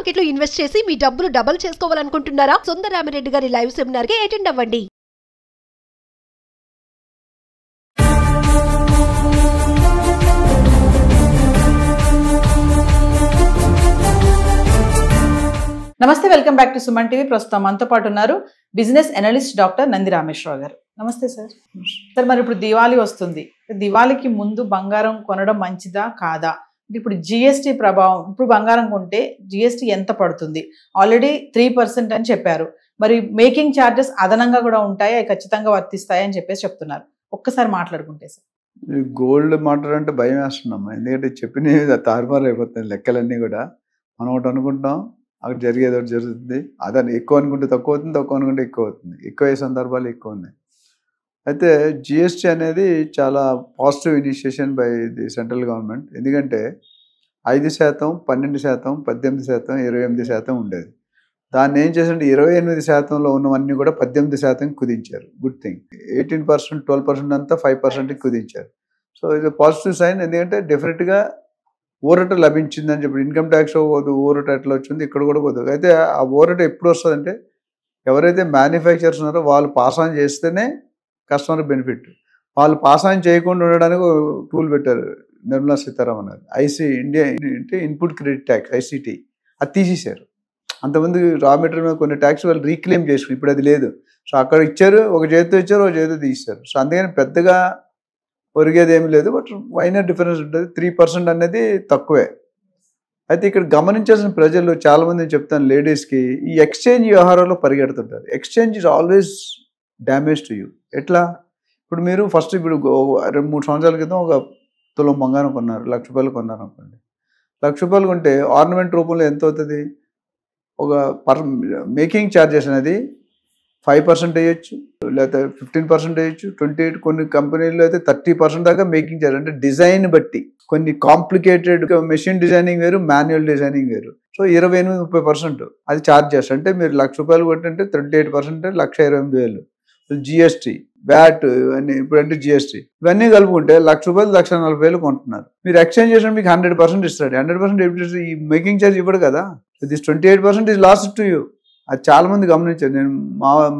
Market లో invest చేసి మీ డబ్బులు డబుల్ చేసుకోవాలనుకుంటున్నారా? సుందరరామిరెడ్డి గారి లైవ్ సెమినార్ కి అటెండ్ అవ్వండి. నమస్తే, welcome back to Suman TV. ప్రస్తుతం మనతో పాటు ఉన్నారు business analyst doctor Nandi Rameshwar Rao గారు. నమస్తే సార్. సార్, మరి ఇప్పుడు దివాళీ వస్తుంది. దివాళీకి ముందు బంగారం కొనడం మంచిదా కాదా? ఇప్పుడు జిఎస్టీ ప్రభావం, ఇప్పుడు బంగారం కొంటే జిఎస్టీ ఎంత పడుతుంది? ఆల్రెడీ 3% అని చెప్పారు. మరి మేకింగ్ ఛార్జెస్ అదనంగా కూడా ఉంటాయా, ఖచ్చితంగా వర్తిస్తాయా అని చెప్పేసి చెప్తున్నారు. ఒక్కసారి మాట్లాడుకుంటే సార్. గోల్డ్ మాట్లాడంటే భయం వేస్తున్నాం. ఎందుకంటే చెప్పినవి తారుమారు అయిపోతాయి లెక్కలన్నీ కూడా. మనం ఒకటి అనుకుంటాం, అక్కడ జరిగేది ఒకటి జరుగుతుంది. అదని ఎక్కువ అనుకుంటే తక్కువ అవుతుంది, తక్కువ అనుకుంటే ఎక్కువ అవుతుంది. ఎక్కువ అయ్యే సందర్భాలు ఎక్కువ ఉన్నాయి. అయితే జిఎస్టీ అనేది చాలా positive initiation by the central government. ఎందుకంటే 5%, 12%, 18%, 28% ఉండేది. దాన్ని ఏం చేసింటే 28%లో ఉన్నవన్నీ కూడా 18% కుదించారు. Good thing. 18%, 12% అంతా 5%కి కుదించారు. సో ఇది పాజిటివ్ సైన్. ఎందుకంటే డెఫినెట్గా ఊరట లభించిందని చెప్పి ఇన్కమ్ ట్యాక్స్ ఊరట ఎట్లా వచ్చింది, ఇక్కడ కూడా కొద్దిగా. అయితే ఆ ఊరట ఎప్పుడు వస్తుందంటే ఎవరైతే మ్యానుఫ్యాక్చర్స్ ఉన్నారో వాళ్ళు పాస్ ఆన్ చేస్తేనే కస్టమర్ బెనిఫిట్. వాళ్ళు పాస్ ఆన్ చేయకుండా ఉండడానికి టూల్ పెట్టారు నిర్మలా సీతారామన్ గారు. ఇండియా అంటే ఇన్పుట్ క్రెడిట్ ట్యాక్స్, ఐసిటి, అది తీసేశారు. అంతమంది రా మెటీరియల్ మీద కొన్ని ట్యాక్స్ వాళ్ళు రీక్లెయిమ్ చేసుకుని ఇప్పుడు అది లేదు. సో అక్కడ ఇచ్చారు, ఒక చేతితో ఇచ్చారు, ఒక చేతితో తీశారు. సో అందుకని పెద్దగా ఒరిగేది ఏమి లేదు. బట్ మైనర్ డిఫరెన్స్ ఉంటుంది. 3% అనేది తక్కువే. అయితే ఇక్కడ గమనించాల్సిన ప్రజలు చాలామంది చెప్తాను, లేడీస్కి ఈ ఎక్స్చేంజ్ వ్యవహారంలో పరిగెడుతుంటారు. Exchange is always damage to you. ఎట్లా? ఇప్పుడు మీరు ఫస్ట్ ఇప్పుడు 2-3 సంవత్సరాల క్రితం ఒక తులం బంగారం కొన్నారు, ₹1,00,000 కొన్నారు అనుకోండి. ₹1,00,000 కొంటే ఆర్నమెంట్ రూపంలో ఎంత అవుతుంది? ఒక మేకింగ్ ఛార్జెస్ అనేది 5% వేయచ్చు, లేకపోతే 15% వేయచ్చు, 28, కొన్ని కంపెనీల్లో అయితే 30% దాకా మేకింగ్ ఛార్జ్. అంటే డిజైన్ బట్టి కొన్ని కాంప్లికేటెడ్ మెషిన్ డిజైనింగ్ వేరు, మాన్యువల్ డిజైనింగ్ వేరు. సో 28-30% అది ఛార్జ్ చేస్తారు. అంటే మీరు ₹1,00,000 కొట్టంటే 28%, ₹1,28,000. జిఎస్టీ, వ్యాట్, ఇవన్నీ ఇప్పుడు అంటే జిఎస్టీ ఇవన్నీ కలుపుకుంటే ₹1,00,000, ₹1,40,000 కొంటున్నారు. మీరు ఎక్స్చేంజ్ చేసిన మీకు 100% ఇస్తాడు. 100% ఎప్పుడు ఈ మేకింగ్ ఛార్జ్ ఇవ్వడు కదా. This 28% is lost to you. అది చాలా మంది గమనించారు. నేను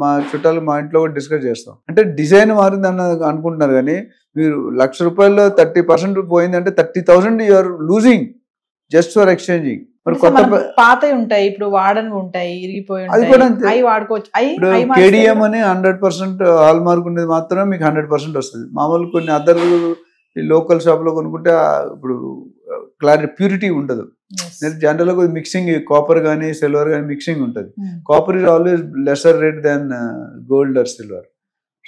మా చుట్టాలు మా ఇంట్లో కూడా డిస్కస్ చేస్తాం. అంటే డిజైన్ మారింది అనుకుంటున్నారు, కానీ మీరు ₹1,00,000 30% పోయిందంటే 30,000 you are losing just for exchanging. మరి కొత్త పాతవి ఉంటాయి, ఇప్పుడు వాడని ఉంటాయి, ఇరిగిపోయి అది కూడా అవి వాడుకోవచ్చు. ఇప్పుడు కేడిఎం అని 100% హాల్ మార్క్ ఉండేది మాత్రమే మీకు 100% వస్తుంది. మామూలు కొన్ని అదర్ లోకల్ షాప్లో కొనుక్కుంటే ఇప్పుడు క్లారిటీ ప్యూరిటీ ఉండదు. జనరల్గా మిక్సింగ్, కాపర్ కానీ సిల్వర్ కానీ మిక్సింగ్ ఉంటుంది. Copper is always lesser rate than gold or silver.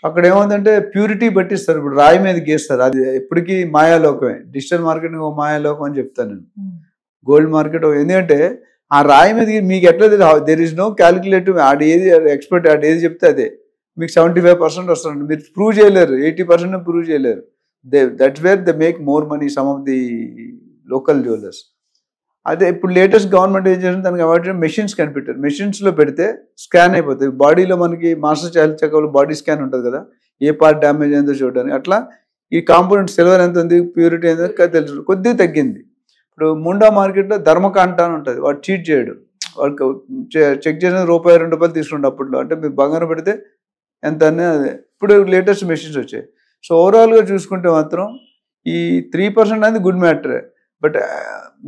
అక్కడ ఏముందంటే ప్యూరిటీ బట్టి ఇస్తారు. ఇప్పుడు రాయి మీద గీస్తారు, అది ఎప్పటికీ మాయాలోకమే. డిజిటల్ మార్కెటింగ్ ఒక మాయాలోకం అని చెప్తాను నేను. గోల్డ్ మార్కెట్ ఎందుకంటే ఆ రాయి మీద మీకు ఎట్లా దెర్ ఇస్ నో క్యాలిక్యులేటివ్. ఆడు ఏది ఎక్స్పర్ట్, ఆడు ఏది చెప్తే అదే మీకు 75% వస్తుంది. మీరు ప్రూవ్ చేయలేరు, 80% ప్రూవ్ చేయలేరు. That's where they make more money, some of the local jewellers. అదే ఇప్పుడు లేటెస్ట్ గవర్నమెంట్ ఏం చేసింది, దానికి అవాయిడ్ మెషిన్స్ కనిపెట్టారు. మెషిన్స్లో పెడితే స్కాన్ అయిపోతుంది. బాడీలో మనకి మాస్టర్ హెల్త్ చెకప్లో బాడీ స్కాన్ ఉంటుంది కదా, ఏ పార్ట్ డ్యామేజ్ అయిందో చూడడానికి. అట్లా ఈ కాంపోనెంట్ సిల్వర్ ఎంత ఉంది, ప్యూరిటీ ఎంత తెలుసు, కొద్దిగా తగ్గింది. ఇప్పుడు ముండా మార్కెట్లో ధర్మకాంట అని ఉంటుంది, వాడు చీట్ చేయడు. వాడు చెక్ చేసిన ₹1-2 తీసుకుంటే అప్పట్లో. అంటే మీరు బంగారం పెడితే ఎంత అని అదే. ఇప్పుడు లేటెస్ట్ మెషిన్స్ వచ్చాయి. సో ఓవరాల్గా చూసుకుంటే మాత్రం ఈ 3% అనేది గుడ్ మ్యాటరే. బట్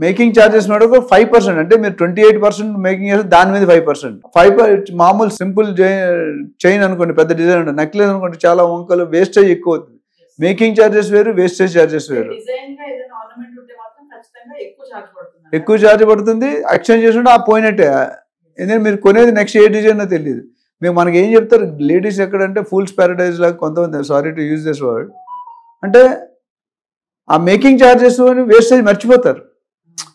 మేకింగ్ ఛార్జెస్ కూడా 5%. అంటే మీరు 28% మేకింగ్ చేస్తే దాని మీద 5%. మామూలు సింపుల్ చైన్ అనుకోండి, పెద్ద డిజైన్ ఉంటుంది, నెక్లెస్ అనుకోండి, చాలా వంకలు, వేస్టేజ్ ఎక్కువ అవుతుంది. మేకింగ్ ఛార్జెస్ వేరు, వేస్టేజ్ ఛార్జెస్ వేరు. ఎక్కువ ఛార్జ్ పడుతుంది. ఎక్స్చేంజ్ చేసుకుంటే ఆ పోయినట్టే. ఎందుకంటే మీరు కొనేది నెక్స్ట్ ఏ డిజైన్ తెలియదు. మేము మనకి ఏం చెప్తారు లేడీస్ ఎక్కడంటే ఫూల్స్ ప్యారడైజ్ లాగా కొంతమంది, sorry to use this word, అంటే ఆ మేకింగ్ ఛార్జెస్ వేస్టేజ్ మర్చిపోతారు.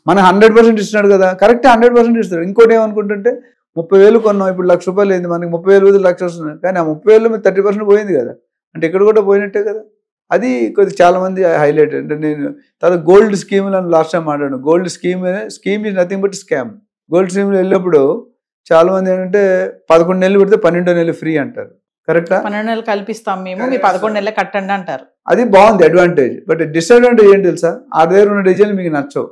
మన 100% ఇస్తున్నాడు కదా, కరెక్ట్ 100% ఇస్తాడు. ఇంకోటి ఏమనుకుంటుంటే 30,000 కొన్నాం, ఇప్పుడు ₹1,00,000 అయింది, మనకి 30,000 1,00,000 వస్తుంది. కానీ ఆ 30,000 మీద 30% పోయింది కదా, అంటే ఇక్కడ కూడా పోయినట్టే కదా. అది కొద్దిగా చాలా మంది హైలైట్. అంటే నేను తర్వాత గోల్డ్ స్కీమ్ అని లాస్ట్ టైం మాట్లాడాను. Gold scheme is nothing but scam. Gold స్కీమ్లో వెళ్ళినప్పుడు చాలా మంది ఏంటంటే 11 నెలలు పెడితే 12వ నెల ఫ్రీ అంటారు. కరెక్టా? 12 నెలలు కల్పిస్తాం మేము, మీ 11 నెలలు కట్టండి అంటారు. అది బాగుంది అడ్వాంటేజ్. బట్ డిసడ్వాంటేజ్ ఏంటి తెలుసా, ఆ దగ్గర ఉన్న డిజైన్లు మీకు నచ్చవు.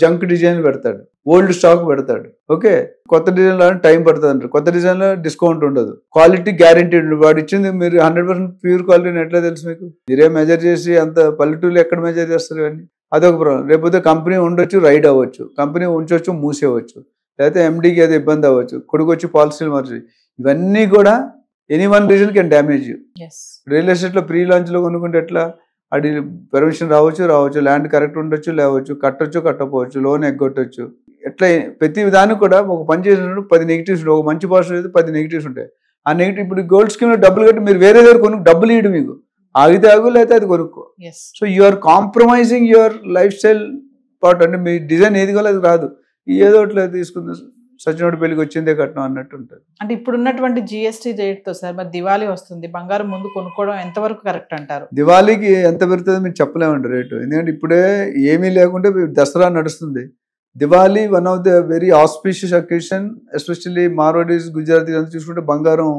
జంక్ డిజైన్లు పెడతాడు, ఓల్డ్ స్టాక్ పెడతాడు. ఓకే, కొత్త డిజైన్లో టైం పడుతుంది అంటారు, కొత్త డిజైన్లో డిస్కౌంట్ ఉండదు, క్వాలిటీ గ్యారంటీ ఉండదు. వాడు ఇచ్చింది మీరు 100% ప్యూర్ క్వాలిటీని ఎట్లా తెలుసు మీకు? మీరే మెజర్ చేసి అంత పల్లెటూరులో ఎక్కడ మెజర్ చేస్తారు కానీ అదొక ప్రాబ్లం. రేకపోతే కంపెనీ ఉండొచ్చు, రైడ్ అవ్వచ్చు, కంపెనీ ఉంచవచ్చు, మూసేయవచ్చు, లేకపోతే ఎండీకి అది ఇబ్బంది అవ్వచ్చు, కొడుకొచ్చి పాలసీలు మార్చి. ఇవన్నీ కూడా any one reason can damage you. Real ఎస్టేట్లో ప్రీ లాంచ్లో కొనుక్కుంటే ఎట్లా, అది పర్మిషన్ రావచ్చు, ల్యాండ్ కరెక్ట్ ఉండొచ్చు, లేవచ్చు, కట్టకపోవచ్చు, లోన్ ఎగ్గొట్టచ్చు. ఎట్లా ప్రతి దానికి కూడా ఒక పని చేసినప్పుడు 10 నెగిటివ్స్, ఒక మంచి పాజిటివ్ అయితే 10 నెగిటివ్స్ ఉంటాయి. ఆ నెగిటివ్ ఇప్పుడు గోల్డ్ స్కీమ్లో డబ్బులు కట్టి మీరు వేరే దగ్గర కొనుక్కు డబ్బులు ఇవ్వడు, మీకు ఆగితే ఆగు, లేకపోతే అది కొనుక్కో. So you are compromising your lifestyle part. అంటే మీ డిజైన్ ఏది కాదు అది రాదు, ఏదో అట్లా తీసుకుంది, సచినోడి పెళ్లికి వచ్చిందే కట్నం అన్నట్టు ఉంటుంది. అంటే ఇప్పుడు ఉన్నటువంటి జిఎస్టీ రేట్తో సార్ మరి దివాళీ వస్తుంది, బంగారం ముందు కొనుక్కోవడం ఎంతవరకు కరెక్ట్ అంటారు? దివాళీకి ఎంత పెరుగుతుందో మీరు చెప్పలేమండి రేటు, ఎందుకంటే ఇప్పుడే ఏమీ లేకుంటే దసరా నడుస్తుంది. Diwali one of the very auspicious occasion, especially Marwaris, Gujarati అంతా చూసుకుంటే బంగారం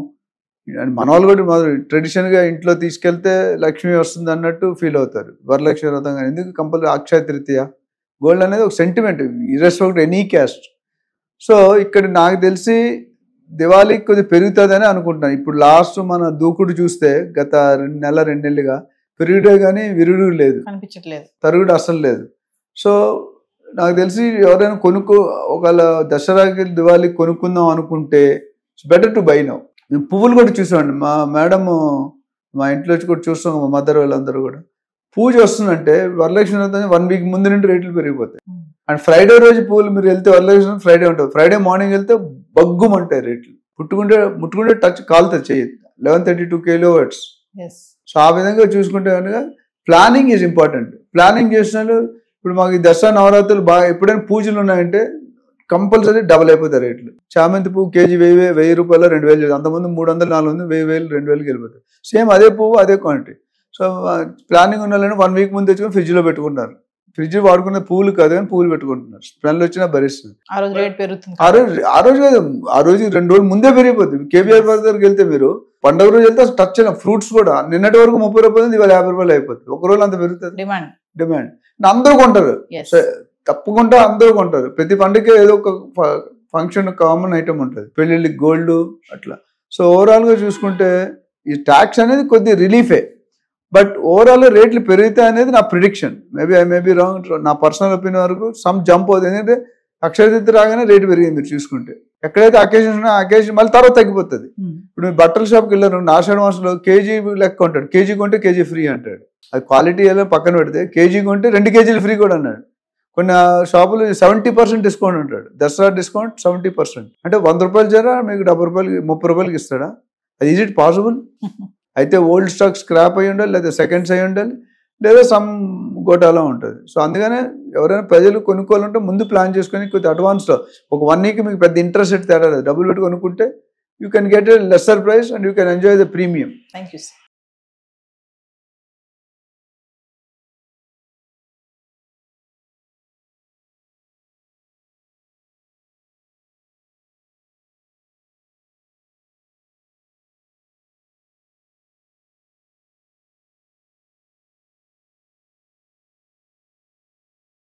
మన వాళ్ళు కూడా ట్రెడిషనల్గా ఇంట్లో తీసుకెళ్తే లక్ష్మి వస్తుంది అన్నట్టు ఫీల్ అవుతారు. వరలక్ష్మి వ్రతం కానీ ఎందుకు కంపల్సరీ అక్షయ తృతీయ, గోల్డ్ అనేది ఒక సెంటిమెంట్ ఇర్రెస్పెక్ట్ ఎనీ క్యాస్ట్. సో ఇక్కడ నాకు తెలిసి దివాళీకి కొద్దిగా పెరుగుతుందని అనుకుంటున్నాను. ఇప్పుడు లాస్ట్ మన దూకుడు చూస్తే గత 2 నెలలుగా పెరుగుడే కానీ విరుగుడు లేదు, కనిపించట్లేదు, తరుగుడు అసలు లేదు. సో నాకు తెలిసి ఎవరైనా ఒకవేళ దసరాకి దివాళీకి కొనుక్కుందాం అనుకుంటే it's better to buy now. మేము పువ్వులు కూడా చూసామండి, మా మేడం మా ఇంట్లో వచ్చి కూడా చూస్తాం, మా మదర్ వాళ్ళందరూ కూడా పూజ వస్తుందంటే వరలక్ష్మి 1 వీక్ ముందు నుండి రేట్లు పెరిగిపోతాయి. అండ్ ఫ్రైడే రోజు పూలు మీరు వెళ్తే వరలక్ష్మి ఫ్రైడే ఉంటుంది, ఫ్రైడే మార్నింగ్ వెళ్తే బగ్గుమంటాయి రేట్లు, ముట్టుకుంటే టచ్ కాలుతుంది చేయదు. 1132 kW. సో ఆ విధంగా చూసుకుంటే కనుక ప్లానింగ్ ఈజ్ ఇంపార్టెంట్. ప్లానింగ్ చేసినారు. ఇప్పుడు మాకు ఈ దసరా నవరాత్రులు బాగా ఎప్పుడైనా పూజలు ఉన్నాయంటే కంపల్సరీ డబుల్ అయిపోతాయి రేట్లు. చామంతి పువ్వు కేజీ 1000 రూపాయలు 2000, అంతకుముందు 300, 400, 1000, 2000 వెళ్ళిపోతాయి. సేమ్ అదే పువ్వు అదే క్వాంటిటీ. సో ప్లానింగ్ ఉన్న వాళ్ళని 1 వీక్ ముందు తెచ్చుకొని ఫ్రిడ్జ్లో పెట్టుకుంటారు. ఫ్రిడ్జ్ వాడుకున్న పువ్వులు కాదు కానీ పువ్వులు పెట్టుకుంటున్నారు, స్మెల్ వచ్చినా భరిస్తుంది. ఆ రోజు రేట్ పెరుగుతుంది, ఆ రోజు కాదు, ఆ రోజు 2 రోజులు ముందే పెరిగిపోతుంది. కేబీఆర్ పార్క్ దగ్గరికి వెళ్తే మీరు పండుగ రోజు వెళ్తే టచ్ అయిన ఫ్రూట్స్ కూడా నిన్నటి వరకు 30 రూపాయలు, ఇవాళ 50 రూపాయలు అయిపోతుంది. ఒక రోజు అంత పెరుగుతుంది డిమాండ్. అందరూ కొంటారు, తప్పకుండా అందరూ కొంటారు. ప్రతి పండుగ ఏదో ఒక ఫంక్షన్ కామన్ ఐటమ్ ఉంటుంది, పెళ్ళిళ్ళకి గోల్డ్ అట్లా. సో ఓవరాల్ గా చూసుకుంటే ఈ ట్యాక్స్ అనేది కొద్ది రిలీఫే, బట్ ఓవరాల్ రేట్లు పెరుగుతాయి అనేది నా prediction. I may be wrong. నా పర్సనల్ ఒపీనియన్ వరకు సమ్ జంప్ అవుతుంది, ఎందుకంటే అక్షయ తృతీయ రాగానే రేటు పెరిగింది. మీరు చూసుకుంటే ఎక్కడైతే అకేషన్ ఉన్నాయో అకేషన్ మళ్ళీ తర్వాత తగ్గిపోతుంది. ఇప్పుడు మీరు బట్టల షాప్కి వెళ్ళారు, ఆషాఢ మాసంలో కేజీ లెక్క ఉంటాడు, కేజీ కొంటే కేజీ ఫ్రీ అంటాడు. అది క్వాలిటీ ఎలా పక్కన పెడితే కేజీ కొంటే 2 కేజీలు ఫ్రీ కూడా అన్నాడు. కొన్ని షాపులు 70% డిస్కౌంట్ ఉంటాడు, దసరా డిస్కౌంట్ 70%. అంటే 100 రూపాయలు జరా మీకు 70 రూపాయలకి 30 రూపాయలకి ఇస్తాడా? అది ఈజ్ ఇట్ పాసిబుల్? అయితే ఓల్డ్ స్టాక్ స్క్రాప్ అయ్యి ఉండాలి, లేదా సెకండ్స్ అయ్యి ఉండాలి, లేదా సమ్ గోటాలో ఉంటుంది. సో అందుకనే ఎవరైనా ప్రజలు కొనుక్కోవాలంటే ముందు ప్లాన్ చేసుకొని కొద్దిగా అడ్వాన్స్లో ఒక 1 వీక్ మీకు పెద్ద ఇంట్రెస్ట్ తేడా లేదు, డబ్బులు పెట్టి కొనుక్కుంటే you can get a lesser price and you can enjoy the premium. Thank you sir.